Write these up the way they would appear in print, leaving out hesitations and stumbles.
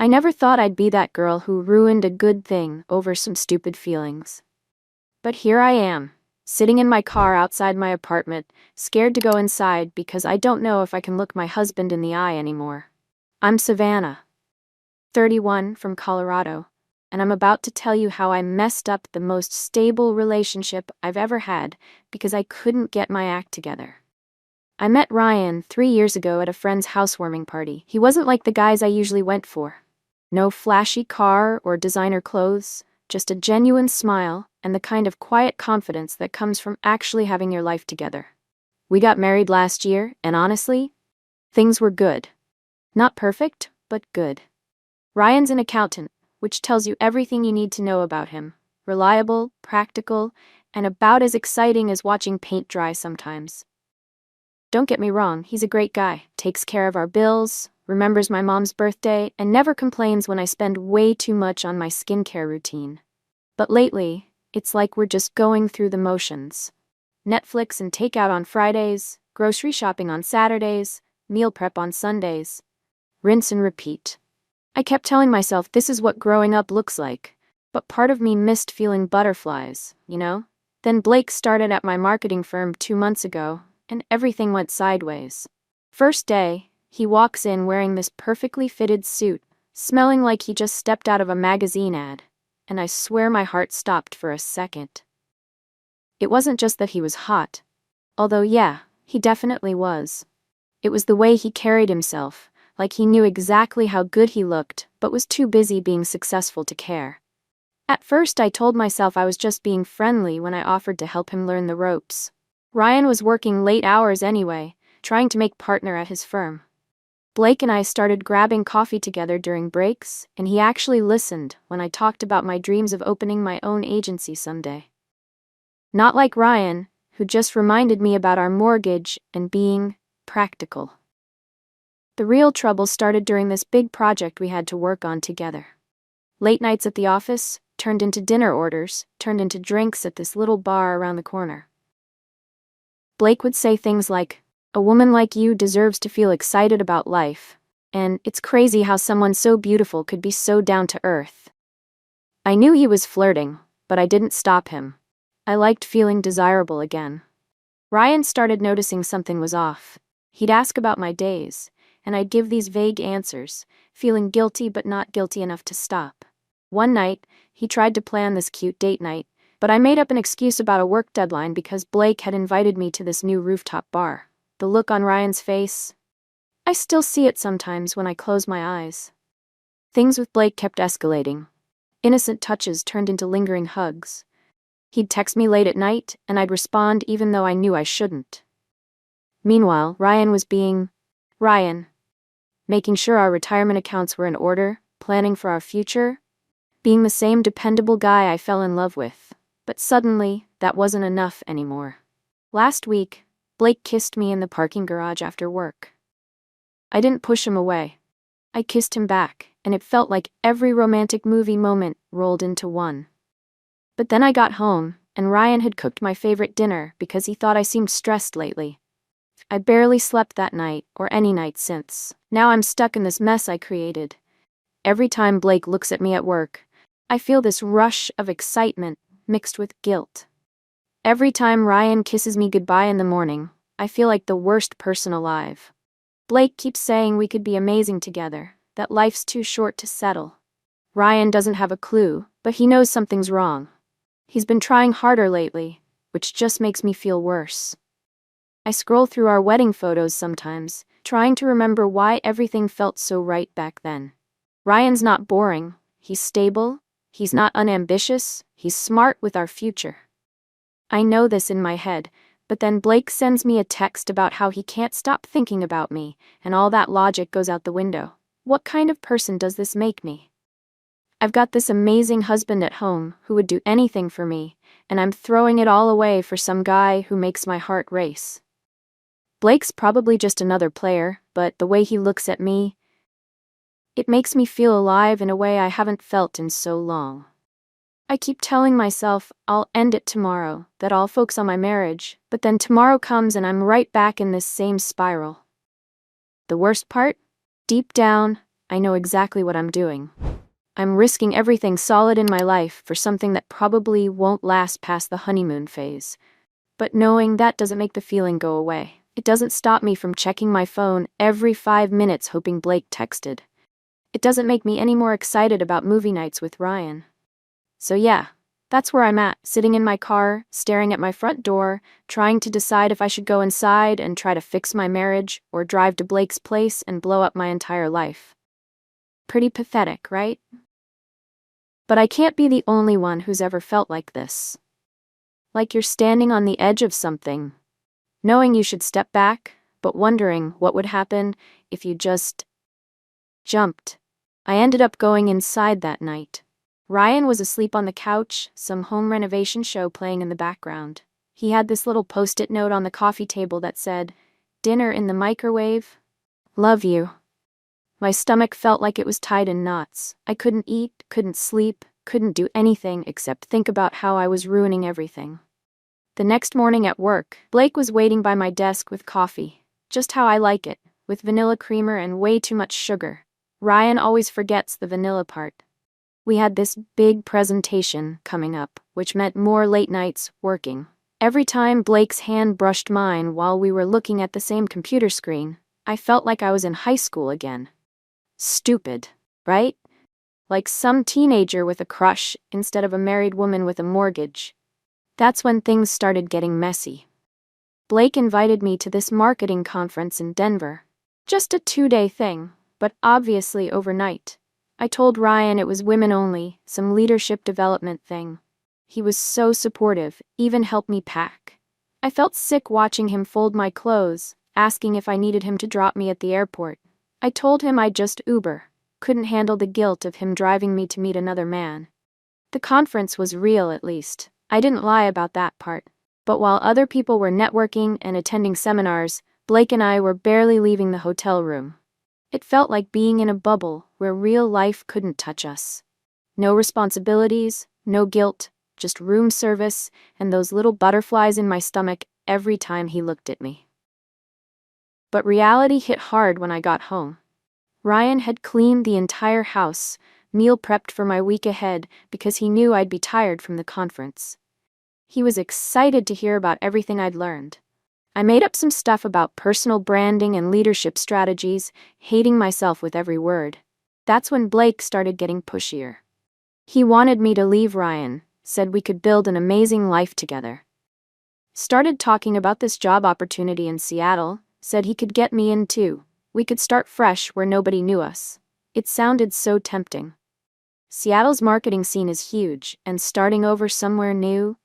I never thought I'd be that girl who ruined a good thing over some stupid feelings. But here I am, sitting in my car outside my apartment, scared to go inside because I don't know if I can look my husband in the eye anymore. I'm Savannah, 31, from Colorado, and I'm about to tell you how I messed up the most stable relationship I've ever had because I couldn't get my act together. I met Ryan 3 years ago at a friend's housewarming party. He wasn't like the guys I usually went for. No flashy car or designer clothes, just a genuine smile and the kind of quiet confidence that comes from actually having your life together. We got married last year, and honestly, things were good. Not perfect, but good. Ryan's an accountant, which tells you everything you need to know about him. Reliable, practical, and about as exciting as watching paint dry sometimes. Don't get me wrong, he's a great guy, takes care of our bills, remembers my mom's birthday, and never complains when I spend way too much on my skincare routine. But lately, it's like we're just going through the motions. Netflix and takeout on Fridays, grocery shopping on Saturdays, meal prep on Sundays. Rinse and repeat. I kept telling myself this is what growing up looks like, but part of me missed feeling butterflies, you know? Then Blake started at my marketing firm 2 months ago, and everything went sideways. First day, he walks in wearing this perfectly fitted suit, smelling like he just stepped out of a magazine ad, and I swear my heart stopped for a second. It wasn't just that he was hot, although yeah, he definitely was. It was the way he carried himself, like he knew exactly how good he looked, but was too busy being successful to care. At first I told myself I was just being friendly when I offered to help him learn the ropes. Ryan was working late hours anyway, trying to make partner at his firm. Blake and I started grabbing coffee together during breaks, and he actually listened when I talked about my dreams of opening my own agency someday. Not like Ryan, who just reminded me about our mortgage and being practical. The real trouble started during this big project we had to work on together. Late nights at the office turned into dinner orders, turned into drinks at this little bar around the corner. Blake would say things like, "A woman like you deserves to feel excited about life," and "It's crazy how someone so beautiful could be so down to earth." I knew he was flirting, but I didn't stop him. I liked feeling desirable again. Ryan started noticing something was off. He'd ask about my days, and I'd give these vague answers, feeling guilty but not guilty enough to stop. One night, he tried to plan this cute date night, but I made up an excuse about a work deadline because Blake had invited me to this new rooftop bar. The look on Ryan's face, I still see it sometimes when I close my eyes. Things with Blake kept escalating. Innocent touches turned into lingering hugs. He'd text me late at night, and I'd respond even though I knew I shouldn't. Meanwhile, Ryan was being Ryan. Making sure our retirement accounts were in order, planning for our future, being the same dependable guy I fell in love with. But suddenly, that wasn't enough anymore. Last week, Blake kissed me in the parking garage after work. I didn't push him away. I kissed him back, and it felt like every romantic movie moment rolled into one. But then I got home, and Ryan had cooked my favorite dinner because he thought I seemed stressed lately. I barely slept that night, or any night since. Now I'm stuck in this mess I created. Every time Blake looks at me at work, I feel this rush of excitement mixed with guilt. Every time Ryan kisses me goodbye in the morning, I feel like the worst person alive. Blake keeps saying we could be amazing together, that life's too short to settle. Ryan doesn't have a clue, but he knows something's wrong. He's been trying harder lately, which just makes me feel worse. I scroll through our wedding photos sometimes, trying to remember why everything felt so right back then. Ryan's not boring, he's stable, he's not unambitious, he's smart with our future. I know this in my head, but then Blake sends me a text about how he can't stop thinking about me, and all that logic goes out the window. What kind of person does this make me? I've got this amazing husband at home who would do anything for me, and I'm throwing it all away for some guy who makes my heart race. Blake's probably just another player, but the way he looks at me, it makes me feel alive in a way I haven't felt in so long. I keep telling myself I'll end it tomorrow, that I'll focus on my marriage, but then tomorrow comes and I'm right back in this same spiral. The worst part? Deep down, I know exactly what I'm doing. I'm risking everything solid in my life for something that probably won't last past the honeymoon phase. But knowing that doesn't make the feeling go away. It doesn't stop me from checking my phone every 5 minutes hoping Blake texted. It doesn't make me any more excited about movie nights with Ryan. So yeah, that's where I'm at, sitting in my car, staring at my front door, trying to decide if I should go inside and try to fix my marriage or drive to Blake's place and blow up my entire life. Pretty pathetic, right? But I can't be the only one who's ever felt like this. Like you're standing on the edge of something, knowing you should step back, but wondering what would happen if you just jumped. I ended up going inside that night. Ryan was asleep on the couch, some home renovation show playing in the background. He had this little post-it note on the coffee table that said, "Dinner in the microwave. Love you." My stomach felt like it was tied in knots. I couldn't eat, couldn't sleep, couldn't do anything except think about how I was ruining everything. The next morning at work, Blake was waiting by my desk with coffee, just how I like it, with vanilla creamer and way too much sugar. Ryan always forgets the vanilla part. We had this big presentation coming up, which meant more late nights working. Every time Blake's hand brushed mine while we were looking at the same computer screen, I felt like I was in high school again. Stupid, right? Like some teenager with a crush instead of a married woman with a mortgage. That's when things started getting messy. Blake invited me to this marketing conference in Denver. Just a 2-day thing, but obviously overnight. I told Ryan it was women only, some leadership development thing. He was so supportive, even helped me pack. I felt sick watching him fold my clothes, asking if I needed him to drop me at the airport. I told him I'd just Uber. Couldn't handle the guilt of him driving me to meet another man. The conference was real, at least. I didn't lie about that part. But while other people were networking and attending seminars, Blake and I were barely leaving the hotel room. It felt like being in a bubble where real life couldn't touch us. No responsibilities, no guilt, just room service and those little butterflies in my stomach every time he looked at me. But reality hit hard when I got home. Ryan had cleaned the entire house, meal prepped for my week ahead because he knew I'd be tired from the conference. He was excited to hear about everything I'd learned. I made up some stuff about personal branding and leadership strategies, hating myself with every word. That's when Blake started getting pushier. He wanted me to leave Ryan, said we could build an amazing life together. Started talking about this job opportunity in Seattle, said he could get me in too. We could start fresh where nobody knew us. It sounded so tempting. Seattle's marketing scene is huge, and starting over somewhere new,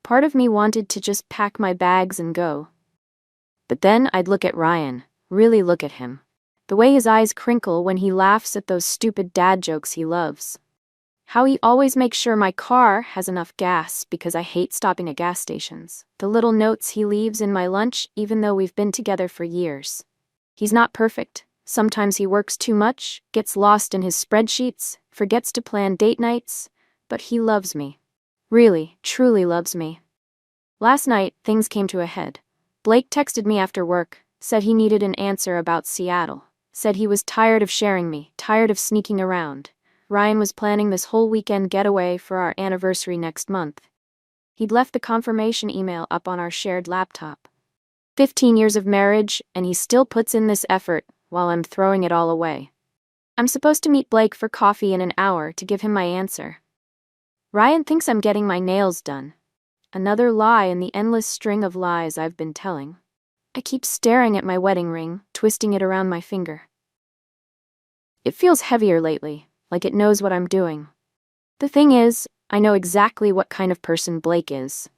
part of me wanted to just pack my bags and go. But then I'd look at Ryan, really look at him. The way his eyes crinkle when he laughs at those stupid dad jokes he loves. How he always makes sure my car has enough gas because I hate stopping at gas stations. The little notes he leaves in my lunch even though we've been together for years. He's not perfect. Sometimes he works too much, gets lost in his spreadsheets, forgets to plan date nights, but he loves me. Really, truly loves me. Last night, things came to a head. Blake texted me after work, said he needed an answer about Seattle, said he was tired of sharing me, tired of sneaking around. Ryan was planning this whole weekend getaway for our anniversary next month. He'd left the confirmation email up on our shared laptop. 15 years of marriage, and he still puts in this effort while I'm throwing it all away. I'm supposed to meet Blake for coffee in an hour to give him my answer. Ryan thinks I'm getting my nails done. Another lie in the endless string of lies I've been telling. I keep staring at my wedding ring, twisting it around my finger. It feels heavier lately, like it knows what I'm doing. The thing is, I know exactly what kind of person Blake is.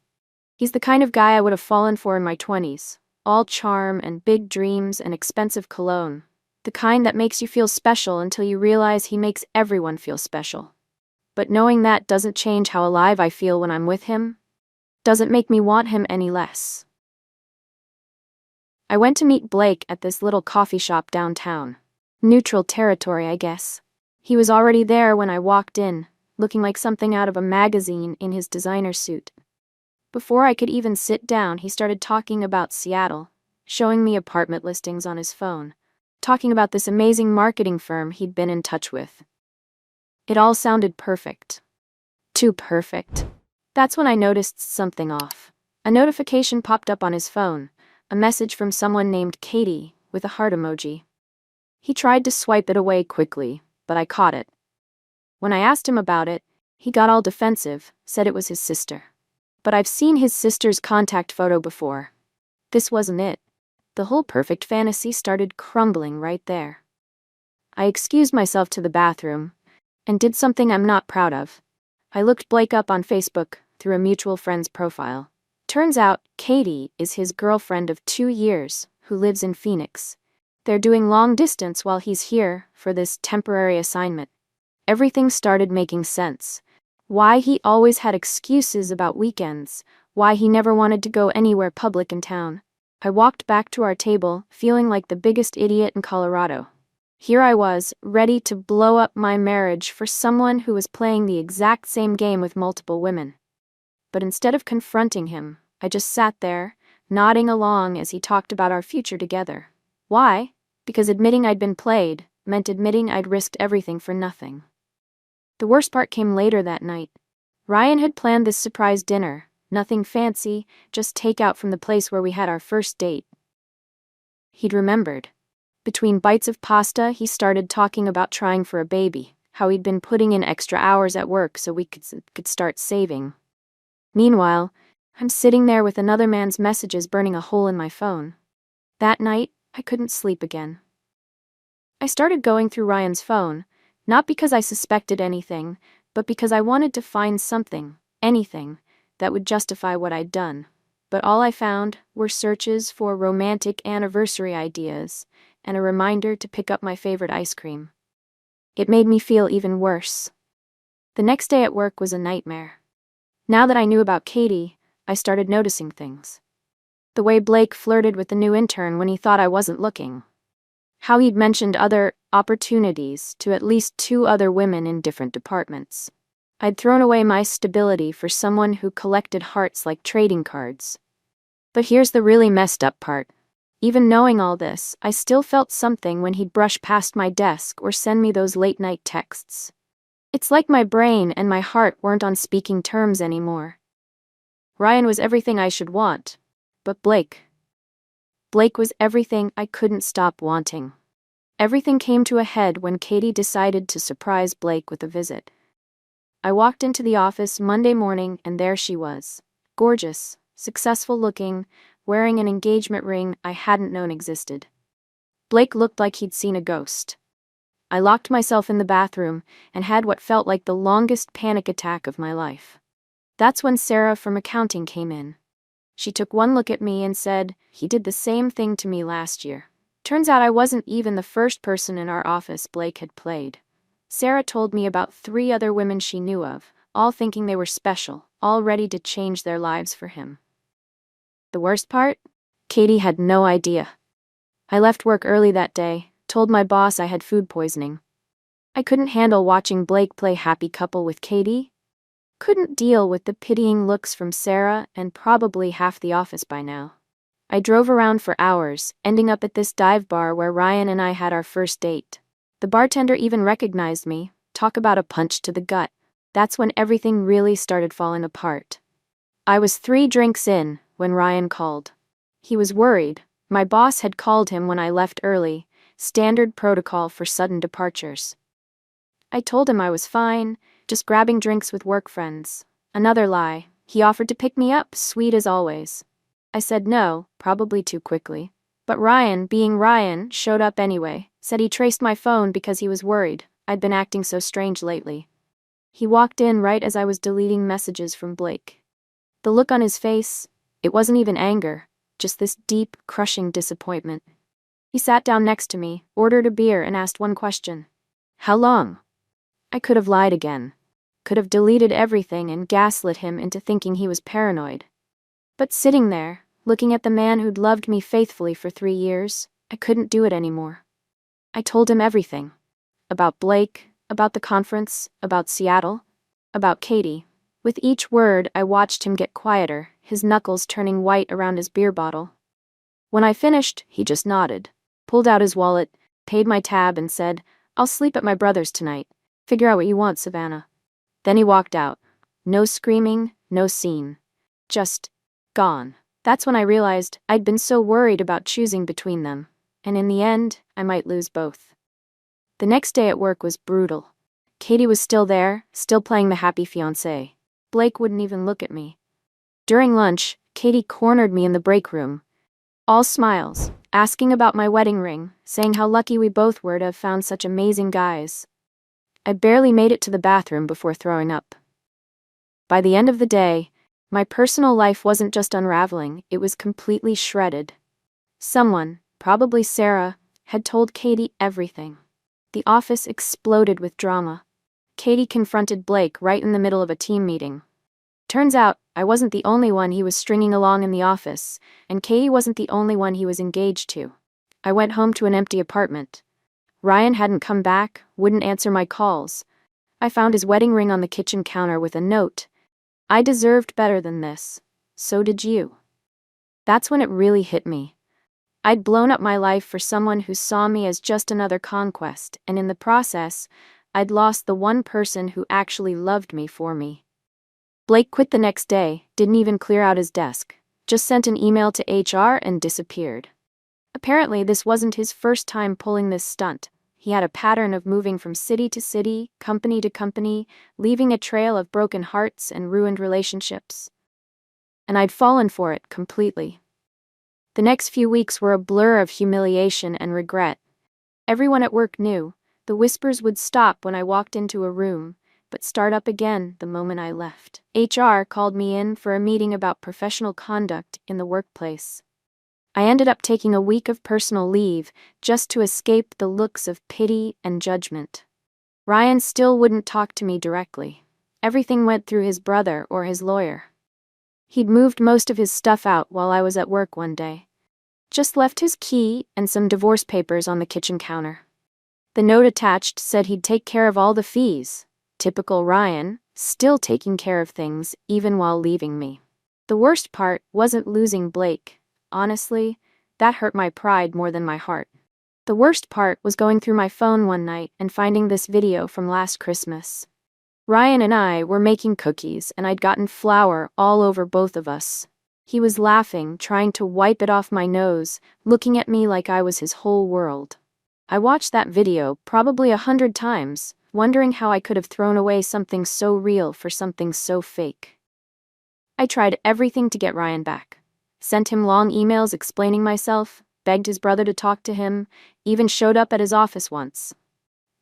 He's the kind of guy I would have fallen for in my 20s, all charm and big dreams and expensive cologne. The kind that makes you feel special until you realize he makes everyone feel special. But knowing that doesn't change how alive I feel when I'm with him. Doesn't make me want him any less. I went to meet Blake at this little coffee shop downtown. Neutral territory, I guess. He was already there when I walked in, looking like something out of a magazine in his designer suit. Before I could even sit down, he started talking about Seattle, showing me apartment listings on his phone. talking about this amazing marketing firm he'd been in touch with. It all sounded perfect. Too perfect. That's when I noticed something off. A notification popped up on his phone, a message from someone named Katie, with a heart emoji. He tried to swipe it away quickly, but I caught it. When I asked him about it, he got all defensive, said it was his sister. But I've seen his sister's contact photo before. This wasn't it. The whole perfect fantasy started crumbling right there. I excused myself to the bathroom, and did something I'm not proud of. I looked Blake up on Facebook through a mutual friend's profile. Turns out, Katie is his girlfriend of 2 years, who lives in Phoenix. They're doing long distance while he's here for this temporary assignment. Everything started making sense. Why he always had excuses about weekends, why he never wanted to go anywhere public in town. I walked back to our table, feeling like the biggest idiot in Colorado. Here I was, ready to blow up my marriage for someone who was playing the exact same game with multiple women. But instead of confronting him, I just sat there, nodding along as he talked about our future together. Why? Because admitting I'd been played meant admitting I'd risked everything for nothing. The worst part came later that night. Ryan had planned this surprise dinner, nothing fancy, just takeout from the place where we had our first date. He'd remembered. Between bites of pasta, he started talking about trying for a baby, how he'd been putting in extra hours at work so we could start saving. Meanwhile, I'm sitting there with another man's messages burning a hole in my phone. That night, I couldn't sleep again. I started going through Ryan's phone, not because I suspected anything, but because I wanted to find something, anything, that would justify what I'd done. But all I found were searches for romantic anniversary ideas and a reminder to pick up my favorite ice cream. It made me feel even worse. The next day at work was a nightmare. Now that I knew about Katie, I started noticing things. The way Blake flirted with the new intern when he thought I wasn't looking. How he'd mentioned other opportunities to at least 2 other women in different departments. I'd thrown away my stability for someone who collected hearts like trading cards. But here's the really messed up part. Even knowing all this, I still felt something when he'd brush past my desk or send me those late-night texts. It's like my brain and my heart weren't on speaking terms anymore. Ryan was everything I should want, but Blake was everything I couldn't stop wanting. Everything came to a head when Katie decided to surprise Blake with a visit. I walked into the office Monday morning and there she was. Gorgeous, successful looking, wearing an engagement ring I hadn't known existed. Blake looked like he'd seen a ghost. I locked myself in the bathroom and had what felt like the longest panic attack of my life. That's when Sarah from accounting came in. She took one look at me and said, "He did the same thing to me last year." Turns out I wasn't even the first person in our office Blake had played. Sarah told me about 3 other women she knew of, all thinking they were special, all ready to change their lives for him. The worst part? Katie had no idea. I left work early that day, told my boss I had food poisoning. I couldn't handle watching Blake play happy couple with Katie. Couldn't deal with the pitying looks from Sarah and probably half the office by now. I drove around for hours, ending up at this dive bar where Ryan and I had our first date. The bartender even recognized me. Talk about a punch to the gut. That's when everything really started falling apart. I was 3 drinks in when Ryan called. He was worried. My boss had called him when I left early, standard protocol for sudden departures. I told him I was fine, just grabbing drinks with work friends. Another lie. He offered to pick me up, sweet as always. I said no, probably too quickly. But Ryan, being Ryan, showed up anyway, said he traced my phone because he was worried I'd been acting so strange lately. He walked in right as I was deleting messages from Blake. The look on his face, it wasn't even anger, just this deep, crushing disappointment. He sat down next to me, ordered a beer, and asked one question. "How long?" I could have lied again. Could have deleted everything and gaslit him into thinking he was paranoid. But sitting there, looking at the man who'd loved me faithfully for 3 years, I couldn't do it anymore. I told him everything. About Blake, about the conference, about Seattle, about Katie. With each word, I watched him get quieter, his knuckles turning white around his beer bottle. When I finished, he just nodded, pulled out his wallet, paid my tab, and said, "I'll sleep at my brother's tonight. Figure out what you want, Savannah." Then he walked out. No screaming, no scene. Just gone. That's when I realized I'd been so worried about choosing between them, and in the end, I might lose both. The next day at work was brutal. Katie was still there, still playing the happy fiancé. Blake wouldn't even look at me. During lunch, Katie cornered me in the break room, all smiles, asking about my wedding ring, saying how lucky we both were to have found such amazing guys. I barely made it to the bathroom before throwing up. By the end of the day, my personal life wasn't just unraveling, it was completely shredded. Someone, probably Sarah, had told Katie everything. The office exploded with drama. Katie confronted Blake right in the middle of a team meeting. Turns out, I wasn't the only one he was stringing along in the office, and Katie wasn't the only one he was engaged to. I went home to an empty apartment. Ryan hadn't come back, wouldn't answer my calls. I found his wedding ring on the kitchen counter with a note. "I deserved better than this. So did you." That's when it really hit me. I'd blown up my life for someone who saw me as just another conquest, and in the process, I'd lost the one person who actually loved me for me. Blake quit the next day, didn't even clear out his desk, just sent an email to HR and disappeared. Apparently, this wasn't his first time pulling this stunt. He had a pattern of moving from city to city, company to company, leaving a trail of broken hearts and ruined relationships. And I'd fallen for it completely. The next few weeks were a blur of humiliation and regret. Everyone at work knew. The whispers would stop when I walked into a room, but start up again the moment I left. HR called me in for a meeting about professional conduct in the workplace. I ended up taking a week of personal leave just to escape the looks of pity and judgment. Ryan still wouldn't talk to me directly. Everything went through his brother or his lawyer. He'd moved most of his stuff out while I was at work one day. Just left his key and some divorce papers on the kitchen counter. The note attached said he'd take care of all the fees. Typical Ryan, still taking care of things even while leaving me. The worst part wasn't losing Blake. Honestly, that hurt my pride more than my heart. The worst part was going through my phone one night and finding this video from last Christmas. Ryan and I were making cookies, and I'd gotten flour all over both of us. He was laughing, trying to wipe it off my nose, looking at me like I was his whole world. I watched that video probably 100 times, wondering how I could have thrown away something so real for something so fake. I tried everything to get Ryan back. Sent him long emails explaining myself, begged his brother to talk to him, even showed up at his office once.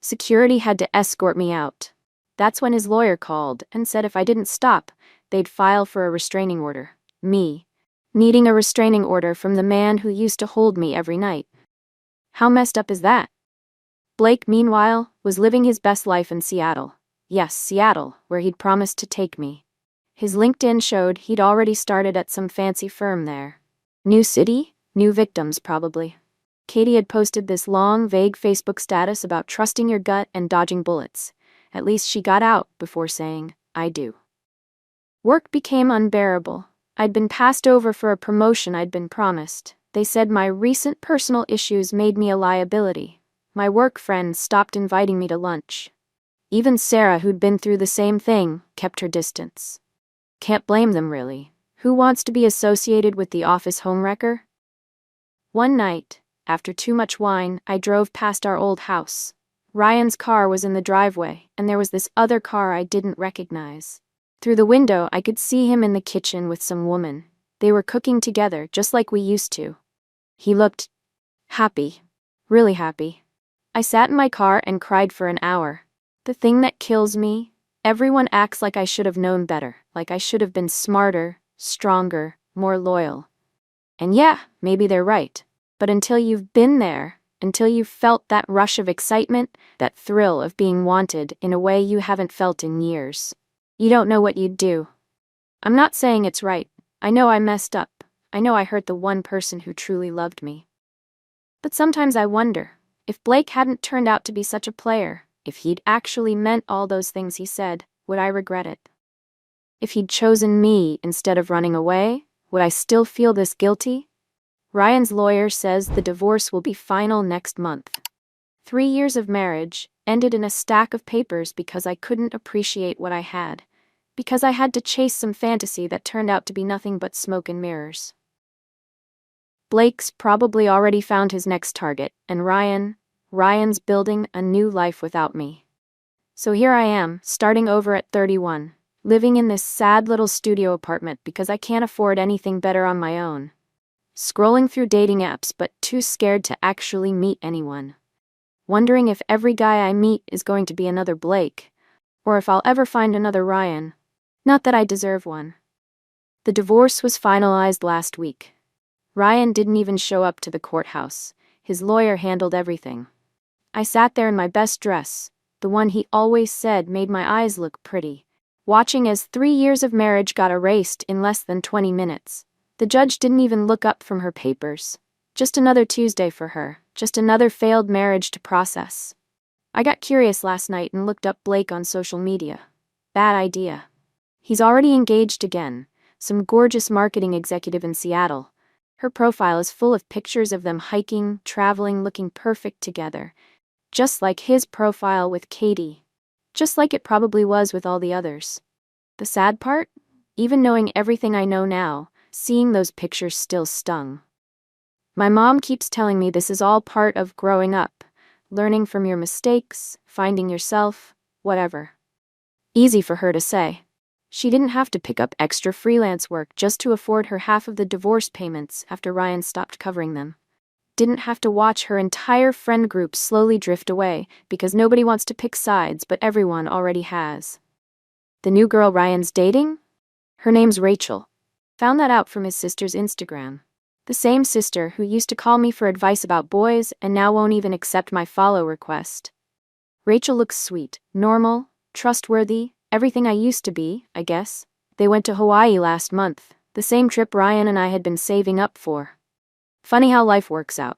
Security had to escort me out. That's when his lawyer called and said if I didn't stop, they'd file for a restraining order. Me, needing a restraining order from the man who used to hold me every night. How messed up is that? Blake, meanwhile, was living his best life in Seattle. Yes, Seattle, where he'd promised to take me. His LinkedIn showed he'd already started at some fancy firm there. New city, new victims, probably. Katie had posted this long, vague Facebook status about trusting your gut and dodging bullets. At least she got out before saying, "I do." Work became unbearable. I'd been passed over for a promotion I'd been promised. They said my recent personal issues made me a liability. My work friends stopped inviting me to lunch. Even Sarah, who'd been through the same thing, kept her distance. Can't blame them, really. Who wants to be associated with the office homewrecker? One night, after too much wine, I drove past our old house. Ryan's car was in the driveway, and there was this other car I didn't recognize. Through the window, I could see him in the kitchen with some woman. They were cooking together, just like we used to. He looked happy. Really happy. I sat in my car and cried for an hour. The thing that kills me, everyone acts like I should have known better, like I should have been smarter, stronger, more loyal. And yeah, maybe they're right. But until you've been there, until you've felt that rush of excitement, that thrill of being wanted in a way you haven't felt in years, you don't know what you'd do. I'm not saying it's right. I know I messed up. I know I hurt the one person who truly loved me. But sometimes I wonder, if Blake hadn't turned out to be such a player, if he'd actually meant all those things he said, would I regret it? If he'd chosen me instead of running away, would I still feel this guilty? Ryan's lawyer says the divorce will be final next month. 3 years of marriage ended in a stack of papers because I couldn't appreciate what I had. Because I had to chase some fantasy that turned out to be nothing but smoke and mirrors. Blake's probably already found his next target, and Ryan's building a new life without me. So here I am, starting over at 31, living in this sad little studio apartment because I can't afford anything better on my own. Scrolling through dating apps but too scared to actually meet anyone. Wondering if every guy I meet is going to be another Blake, or if I'll ever find another Ryan. Not that I deserve one. The divorce was finalized last week. Ryan didn't even show up to the courthouse. His lawyer handled everything. I sat there in my best dress, the one he always said made my eyes look pretty, watching as 3 years of marriage got erased in less than 20 minutes. The judge didn't even look up from her papers. Just another Tuesday for her, just another failed marriage to process. I got curious last night and looked up Blake on social media. Bad idea. He's already engaged again, some gorgeous marketing executive in Seattle. Her profile is full of pictures of them hiking, traveling, looking perfect together. Just like his profile with Katie. Just like it probably was with all the others. The sad part? Even knowing everything I know now, seeing those pictures still stung. My mom keeps telling me this is all part of growing up, learning from your mistakes, finding yourself, whatever. Easy for her to say. She didn't have to pick up extra freelance work just to afford her half of the divorce payments after Ryan stopped covering them. Didn't have to watch her entire friend group slowly drift away because nobody wants to pick sides but everyone already has. The new girl Ryan's dating? Her name's Rachel. Found that out from his sister's Instagram. The same sister who used to call me for advice about boys and now won't even accept my follow request. Rachel looks sweet, normal, trustworthy, everything I used to be, I guess. They went to Hawaii last month, the same trip Ryan and I had been saving up for. Funny how life works out.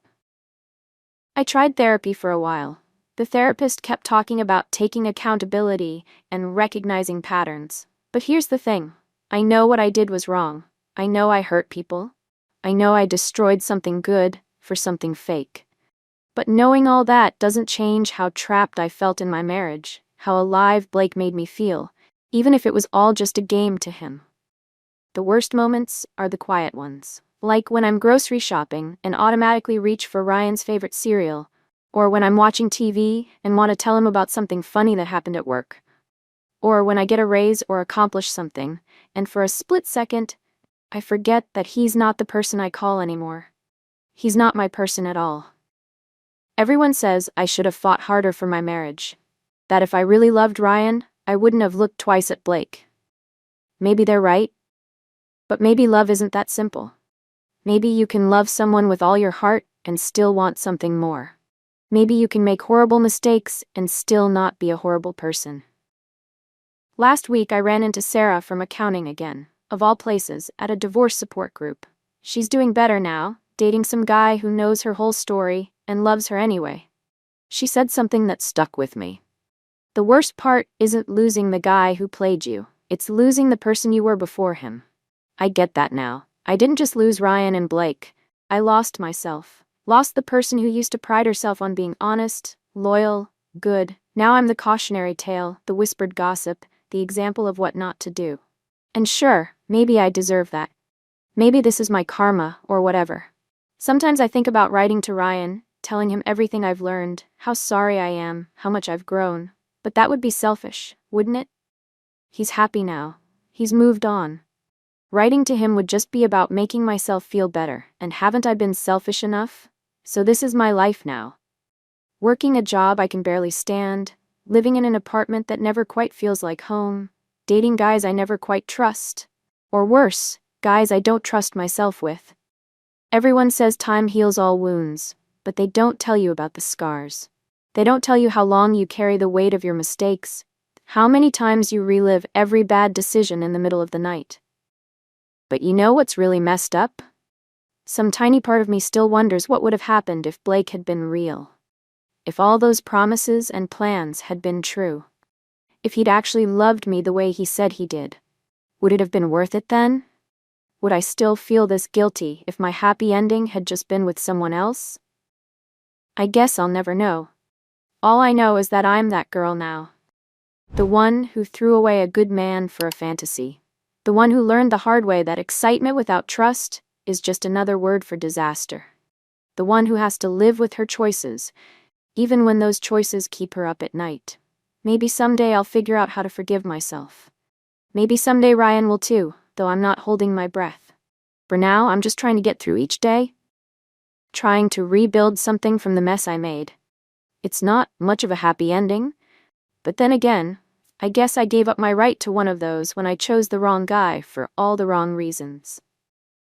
I tried therapy for a while. The therapist kept talking about taking accountability and recognizing patterns. But here's the thing. I know what I did was wrong. I know I hurt people. I know I destroyed something good for something fake. But knowing all that doesn't change how trapped I felt in my marriage, how alive Blake made me feel, even if it was all just a game to him. The worst moments are the quiet ones, like when I'm grocery shopping and automatically reach for Ryan's favorite cereal, or when I'm watching TV and want to tell him about something funny that happened at work, or when I get a raise or accomplish something, and for a split second, I forget that he's not the person I call anymore. He's not my person at all. Everyone says I should have fought harder for my marriage. That if I really loved Ryan, I wouldn't have looked twice at Blake. Maybe they're right. But maybe love isn't that simple. Maybe you can love someone with all your heart and still want something more. Maybe you can make horrible mistakes and still not be a horrible person. Last week I ran into Sarah from accounting again, of all places, at a divorce support group. She's doing better now, dating some guy who knows her whole story and loves her anyway. She said something that stuck with me. The worst part isn't losing the guy who played you, it's losing the person you were before him. I get that now. I didn't just lose Ryan and Blake. I lost myself. Lost the person who used to pride herself on being honest, loyal, good. Now I'm the cautionary tale, the whispered gossip, the example of what not to do. And sure, maybe I deserve that. Maybe this is my karma, or whatever. Sometimes I think about writing to Ryan, telling him everything I've learned, how sorry I am, how much I've grown. But that would be selfish, wouldn't it? He's happy now. He's moved on. Writing to him would just be about making myself feel better, and haven't I been selfish enough? So this is my life now. Working a job I can barely stand, living in an apartment that never quite feels like home, dating guys I never quite trust, or worse, guys I don't trust myself with. Everyone says time heals all wounds, but they don't tell you about the scars. They don't tell you how long you carry the weight of your mistakes, how many times you relive every bad decision in the middle of the night. But you know what's really messed up? Some tiny part of me still wonders what would have happened if Blake had been real. If all those promises and plans had been true. If he'd actually loved me the way he said he did. Would it have been worth it then? Would I still feel this guilty if my happy ending had just been with someone else? I guess I'll never know. All I know is that I'm that girl now. The one who threw away a good man for a fantasy. The one who learned the hard way that excitement without trust is just another word for disaster. The one who has to live with her choices, even when those choices keep her up at night. Maybe someday I'll figure out how to forgive myself. Maybe someday Ryan will too, though I'm not holding my breath. For now, I'm just trying to get through each day. Trying to rebuild something from the mess I made. It's not much of a happy ending, but then again, I guess I gave up my right to one of those when I chose the wrong guy for all the wrong reasons.